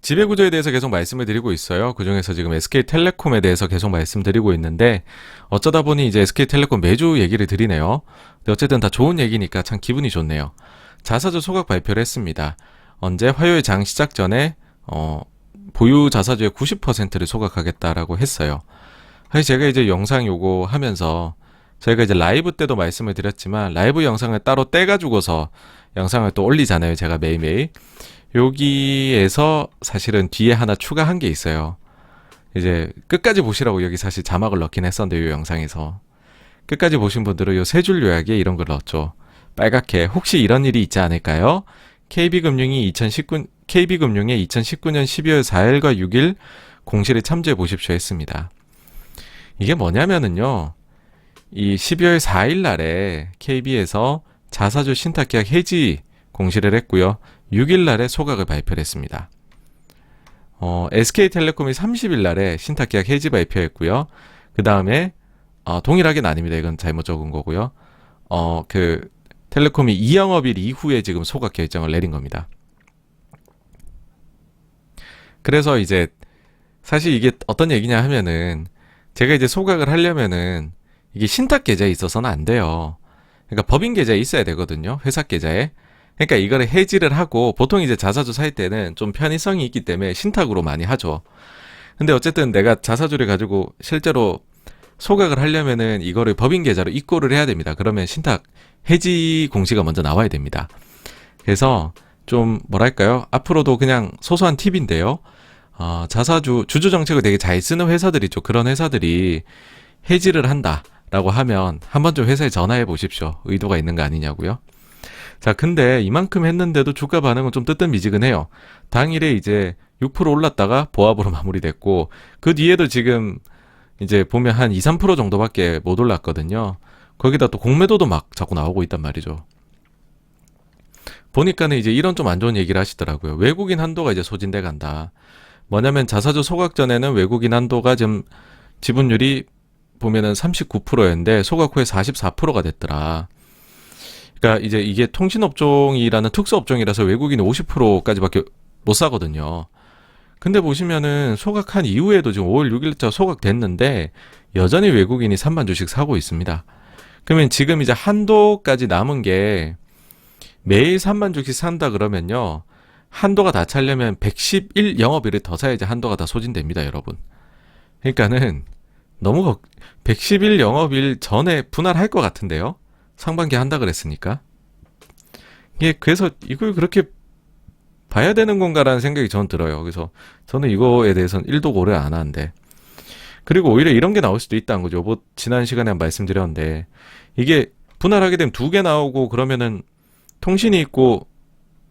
지배구조에 대해서 계속 말씀을 드리고 있어요. 그중에서 지금 SK텔레콤에 대해서 계속 말씀드리고 있는데 어쩌다 보니 이제 SK텔레콤 매주 얘기를 드리네요. 근데 어쨌든 다 좋은 얘기니까 참 기분이 좋네요. 자사주 소각 발표를 했습니다. 언제 화요일 장 시작 전에 보유 자사주의 90%를 소각하겠다라고 했어요. 사실 제가 이제 영상 요거 하면서 저희가 이제 라이브 때도 말씀을 드렸지만 라이브 영상을 따로 떼가지고서 영상을 또 올리잖아요. 제가 매일매일. 여기에서 사실은 뒤에 하나 추가한 게 있어요. 이제 끝까지 보시라고 여기 사실 자막을 넣긴 했었는데 이 영상에서 끝까지 보신 분들은 요 세 줄 요약에 이런 걸 넣었죠. 빨갛게 혹시 이런 일이 있지 않을까요? KB금융의 2019년 12월 4일과 6일 공시를 참조해 보십시오 했습니다. 이게 뭐냐면은요. 이 12월 4일 날에 KB에서 자사주 신탁계약 해지 공시를 했고요. 6일 날에 소각을 발표를 했습니다. SK텔레콤이 30일 날에 신탁계약 해지 발표했고요. 그 다음에 동일하게는 아닙니다. 이건 잘못 적은 거고요. 텔레콤이 2영업일 이후에 지금 소각 결정을 내린 겁니다. 그래서 이제 사실 이게 어떤 얘기냐 하면은 제가 이제 소각을 하려면은 이게 신탁 계좌에 있어서는 안 돼요. 그러니까 법인 계좌에 있어야 되거든요. 회사 계좌에. 그러니까 이거를 해지를 하고 보통 이제 자사주 살 때는 좀 편의성이 있기 때문에 신탁으로 많이 하죠. 근데 어쨌든 내가 자사주를 가지고 실제로 소각을 하려면은 이거를 법인 계좌로 입고를 해야 됩니다. 그러면 신탁 해지 공시가 먼저 나와야 됩니다. 그래서 좀 뭐랄까요? 앞으로도 그냥 소소한 팁인데요. 자사주 주주 정책을 되게 잘 쓰는 회사들 있죠. 그런 회사들이 해지를 한다라고 하면 한번 좀 회사에 전화해 보십시오. 의도가 있는 거 아니냐고요. 자, 근데 이만큼 했는데도 주가 반응은 좀 뜨뜻미지근해요. 당일에 이제 6% 올랐다가 보합으로 마무리됐고 그 뒤에도 지금 이제 보면 한 2, 3% 정도밖에 못 올랐거든요. 거기다 또 공매도도 막 자꾸 나오고 있단 말이죠. 보니까는 이제 이런 좀 안 좋은 얘기를 하시더라고요. 외국인 한도가 이제 소진돼 간다. 뭐냐면 자사주 소각 전에는 외국인 한도가 지금 지분율이 보면은 39%였는데 소각 후에 44%가 됐더라. 그러니까 이제 이게 통신업종이라는 특수업종이라서 외국인이 50%까지밖에 못 사거든요. 근데 보시면은 소각한 이후에도 지금 5월 6일자 소각됐는데 여전히 외국인이 3만 주씩 사고 있습니다. 그러면 지금 이제 한도까지 남은 게 매일 3만 주씩 산다 그러면요. 한도가 다 차려면 111 영업일을 더 사야지 한도가 다 소진됩니다, 여러분. 그러니까는 너무 111 영업일 전에 분할할 것 같은데요. 상반기 한다 그랬으니까. 이게 그래서 이걸 그렇게 봐야 되는 건가라는 생각이 저는 들어요. 그래서 저는 이거에 대해서는 1도 고려 안 하는데. 그리고 오히려 이런 게 나올 수도 있다는 거죠. 뭐 지난 시간에 말씀드렸는데 이게 분할하게 되면 두 개 나오고 그러면은 통신이 있고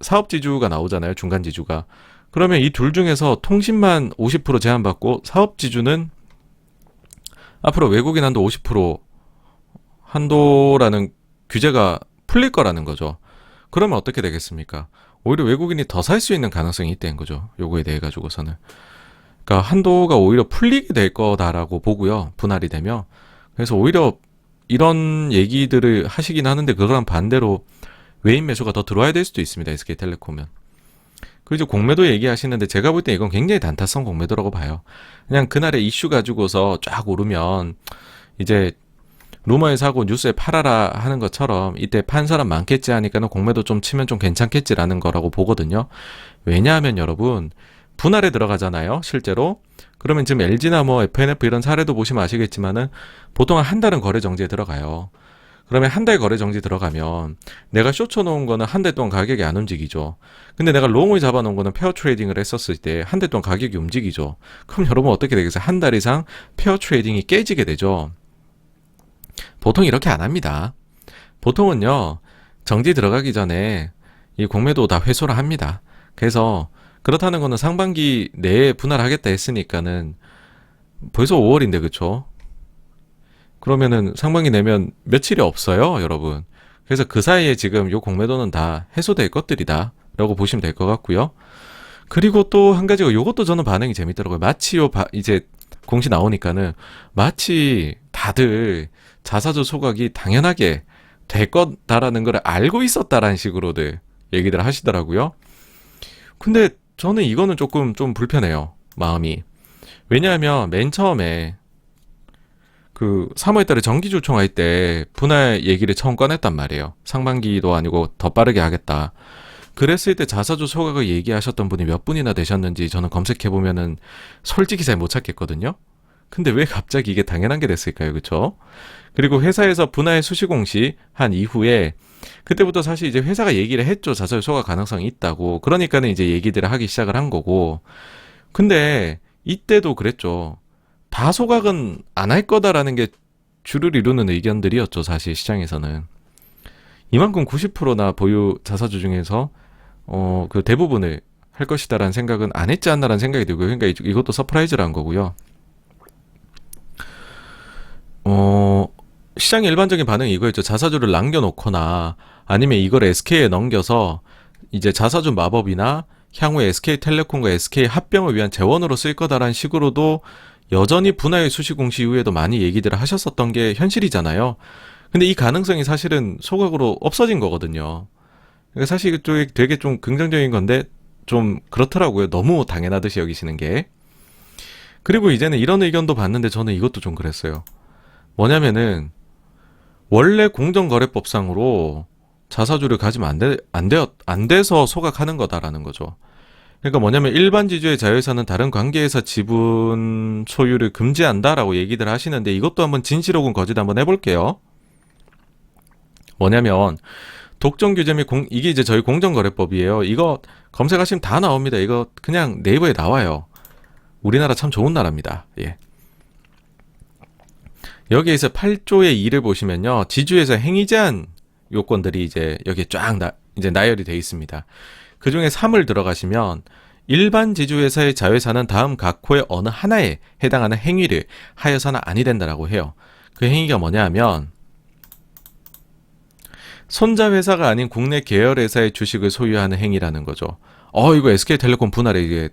사업지주가 나오잖아요. 중간지주가. 그러면 이 둘 중에서 통신만 50% 제한받고 사업지주는 앞으로 외국인 한도 50% 한도라는 규제가 풀릴 거라는 거죠. 그러면 어떻게 되겠습니까? 오히려 외국인이 더 살 수 있는 가능성이 있다는 거죠. 요거에 대해 가지고서는. 그러니까 한도가 오히려 풀리게 될 거다라고 보고요. 분할이 되면. 그래서 오히려 이런 얘기들을 하시긴 하는데 그거랑 반대로 외인 매수가 더 들어와야 될 수도 있습니다. SK텔레콤은. 그리고 공매도 얘기하시는데 제가 볼 때 이건 굉장히 단타성 공매도라고 봐요. 그냥 그날의 이슈 가지고서 쫙 오르면 이제 루머에 사고 뉴스에 팔아라 하는 것처럼 이때 판 사람 많겠지 하니까는 공매도 좀 치면 좀 괜찮겠지라는 거라고 보거든요. 왜냐하면 여러분 분할에 들어가잖아요. 실제로. 그러면 지금 LG나 뭐 FNF 이런 사례도 보시면 아시겠지만은 보통 한 달은 거래 정지에 들어가요. 그러면 한 달 거래 정지 들어가면 내가 숏 쳐놓은 거는 한 달 동안 가격이 안 움직이죠. 근데 내가 롱을 잡아놓은 거는 페어 트레이딩을 했었을 때 한 달 동안 가격이 움직이죠. 그럼 여러분 어떻게 되겠어요? 한 달 이상 페어 트레이딩이 깨지게 되죠. 보통 이렇게 안 합니다. 보통은요, 정지 들어가기 전에 이 공매도 다 회수를 합니다. 그래서 그렇다는 거는 상반기 내에 분할하겠다 했으니까는 벌써 5월인데 그쵸? 그러면은 상반기 내면 며칠이 없어요, 여러분. 그래서 그 사이에 지금 요 공매도는 다 해소될 것들이다 라고 보시면 될 것 같고요. 그리고 또 한 가지가 요것도 저는 반응이 재밌더라고요. 마치 이제 공시 나오니까는 마치 다들 자사주 소각이 당연하게 될 거다라는 걸 알고 있었다라는 식으로들 얘기들 하시더라고요. 근데 저는 이거는 조금 좀 불편해요. 마음이. 왜냐하면 맨 처음에 그 3월 달에 정기조총할 때 분할 얘기를 처음 꺼냈단 말이에요. 상반기도 아니고 더 빠르게 하겠다. 그랬을 때 자사주 소각을 얘기하셨던 분이 몇 분이나 되셨는지 저는 검색해보면은 솔직히 잘 못 찾겠거든요. 근데 왜 갑자기 이게 당연한 게 됐을까요? 그쵸? 그리고 회사에서 분할 수시 공시한 이후에 그때부터 사실 이제 회사가 얘기를 했죠. 자사주 소각 가능성이 있다고. 그러니까는 이제 얘기들을 하기 시작을 한 거고. 근데 이때도 그랬죠. 다 소각은 안 할 거다라는 게 주를 이루는 의견들이었죠. 사실 시장에서는. 이만큼 90%나 보유 자사주 중에서 그 대부분을 할 것이다라는 생각은 안 했지 않나라는 생각이 들고요. 그러니까 이것도 서프라이즈라는 거고요. 시장의 일반적인 반응이 이거였죠. 자사주를 남겨놓거나 아니면 이걸 SK에 넘겨서 이제 자사주 마법이나 향후에 SK텔레콤과 SK 합병을 위한 재원으로 쓸 거다라는 식으로도 여전히 분할 수시 공시 이후에도 많이 얘기들을 하셨었던 게 현실이잖아요. 근데 이 가능성이 사실은 소각으로 없어진 거거든요. 그러니까 사실 이쪽에 되게 좀 긍정적인 건데 좀 그렇더라고요. 너무 당연하듯이 여기시는 게. 그리고 이제는 이런 의견도 봤는데 저는 이것도 좀 그랬어요. 뭐냐면은 원래 공정거래법상으로 자사주를 가지면 안 돼서 소각하는 거다라는 거죠. 그러니까 뭐냐면 일반 지주의 자회사는 다른 관계에서 지분 소유를 금지한다라고 얘기들 하시는데 이것도 한번 진실 혹은 거짓 한번 해볼게요. 뭐냐면 독점 규제 및 이게 이제 저희 공정거래법이에요. 이거 검색하시면 다 나옵니다. 이거 그냥 네이버에 나와요. 우리나라 참 좋은 나라입니다. 예. 여기에서 8조의 2를 보시면요. 지주에서 행위 제한 요건들이 이제 여기에 쫙 이제 나열이 되어 있습니다. 그 중에 3을 들어가시면 일반 지주회사의 자회사는 다음 각 호의 어느 하나에 해당하는 행위를 하여서는 아니 된다라고 해요. 그 행위가 뭐냐 하면 손자회사가 아닌 국내 계열회사의 주식을 소유하는 행위라는 거죠. 이거 SK텔레콤 분할에 이게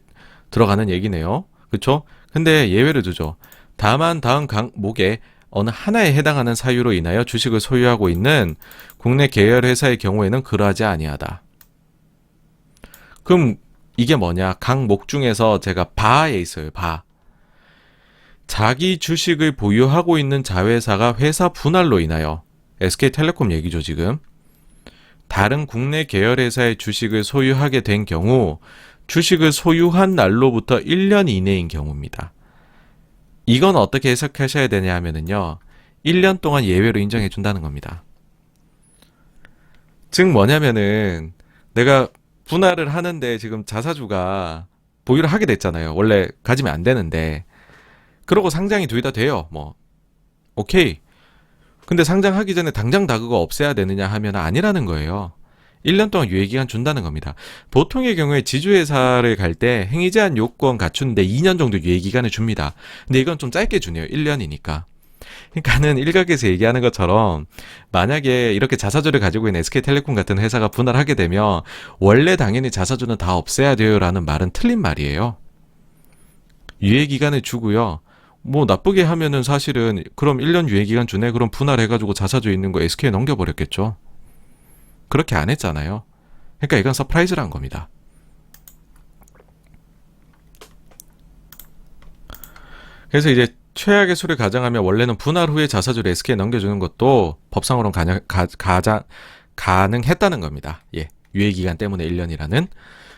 들어가는 얘기네요. 그쵸? 근데 예외를 두죠. 다만 다음 항목에 어느 하나에 해당하는 사유로 인하여 주식을 소유하고 있는 국내 계열회사의 경우에는 그러하지 아니하다. 그럼 이게 뭐냐? 항목 중에서 제가 바에 있어요. 바. 자기 주식을 보유하고 있는 자회사가 회사 분할로 인하여 SK텔레콤 얘기죠 지금. 다른 국내 계열회사의 주식을 소유하게 된 경우 주식을 소유한 날로부터 1년 이내인 경우입니다. 이건 어떻게 해석하셔야 되냐 하면은요. 1년 동안 예외로 인정해 준다는 겁니다. 즉 뭐냐면은 내가 분할을 하는데 지금 자사주가 보유를 하게 됐잖아요. 원래 가지면 안 되는데. 그러고 상장이 둘 다 돼요. 뭐 오케이. 근데 상장하기 전에 당장 다 그거 없애야 되느냐 하면 아니라는 거예요. 1년 동안 유예기간 준다는 겁니다. 보통의 경우에 지주회사를 갈 때 행위 제한 요건 갖추는데 2년 정도 유예기간을 줍니다. 근데 이건 좀 짧게 주네요. 1년이니까. 그러니까는 일각에서 얘기하는 것처럼 만약에 이렇게 자사주를 가지고 있는 SK텔레콤 같은 회사가 분할하게 되면 원래 당연히 자사주는 다 없애야 돼요라는 말은 틀린 말이에요. 유예기간을 주고요. 뭐 나쁘게 하면은 사실은 그럼 1년 유예기간 주네 그럼 분할해가지고 자사주 있는 거 SK에 넘겨버렸겠죠. 그렇게 안 했잖아요. 그러니까 이건 서프라이즈란 겁니다. 그래서 이제 최악의 수를 가정하면 원래는 분할 후에 자사주를 SK에 넘겨주는 것도 법상으로는 가능했다는 겁니다. 예, 유예기간 때문에 1년이라는.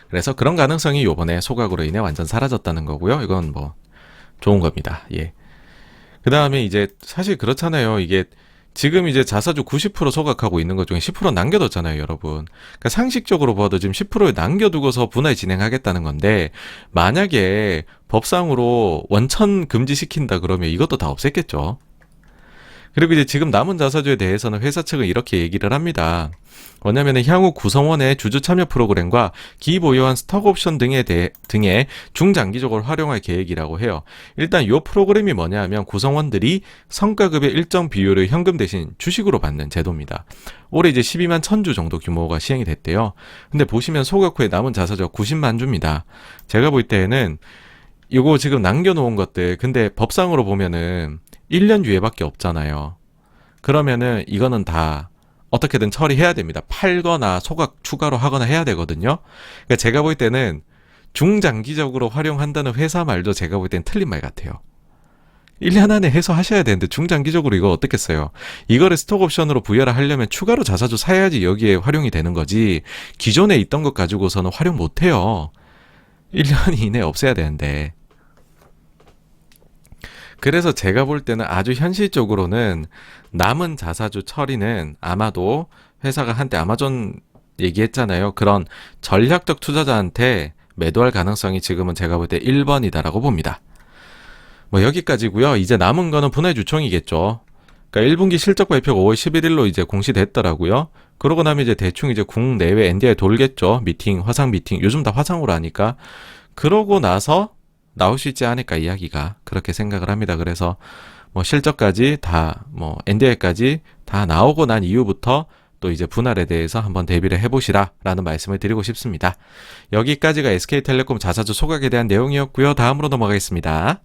그래서 그런 가능성이 요번에 소각으로 인해 완전 사라졌다는 거고요. 이건 뭐 좋은 겁니다. 예. 그 다음에 이제 사실 그렇잖아요. 이게 지금 이제 자사주 90% 소각하고 있는 것 중에 10% 남겨뒀잖아요, 여러분. 그러니까 상식적으로 봐도 지금 10%를 남겨두고서 분할 진행하겠다는 건데 만약에 법상으로 원천 금지시킨다 그러면 이것도 다 없앴겠죠. 그리고 이제 지금 남은 자사주에 대해서는 회사 측은 이렇게 얘기를 합니다. 뭐냐면은 향후 구성원의 주주 참여 프로그램과 기보유한 스톡옵션 등의 중장기적으로 활용할 계획이라고 해요. 일단 이 프로그램이 뭐냐 하면 구성원들이 성과급의 일정 비율을 현금 대신 주식으로 받는 제도입니다. 올해 이제 12만 1000주 정도 규모가 시행이 됐대요. 근데 보시면 소각 후에 남은 자사주가 90만 주입니다. 제가 볼 때에는 이거 지금 남겨놓은 것들 근데 법상으로 보면은 1년 유예밖에 없잖아요. 그러면은 이거는 다 어떻게든 처리해야 됩니다. 팔거나 소각 추가로 하거나 해야 되거든요. 그러니까 제가 볼 때는 중장기적으로 활용한다는 회사 말도 제가 볼 땐 틀린 말 같아요. 1년 안에 해소하셔야 되는데 중장기적으로 이거 어떻겠어요? 이거를 스톡 옵션으로 부여를 하려면 추가로 자사주 사야지 여기에 활용이 되는 거지, 기존에 있던 것 가지고서는 활용 못해요. 1년 이내에 없애야 되는데. 그래서 제가 볼 때는 아주 현실적으로는 남은 자사주 처리는 아마도 회사가 한때 아마존 얘기했잖아요. 그런 전략적 투자자한테 매도할 가능성이 지금은 제가 볼 때 1번이다라고 봅니다. 뭐 여기까지고요. 이제 남은 거는 분할 주총이겠죠. 그러니까 1분기 실적 발표가 5월 11일로 이제 공시됐더라고요. 그러고 나면 이제 대충 이제 국내외 NDI 돌겠죠. 미팅, 화상 미팅. 요즘 다 화상으로 하니까. 그러고 나서 나올 수 있지 않을까, 이야기가. 그렇게 생각을 합니다. 그래서 뭐 실적까지 다, 뭐 NDI까지 다 나오고 난 이후부터 또 이제 분할에 대해서 한번 대비를 해보시라 라는 말씀을 드리고 싶습니다. 여기까지가 SK텔레콤 자사주 소각에 대한 내용이었고요. 다음으로 넘어가겠습니다.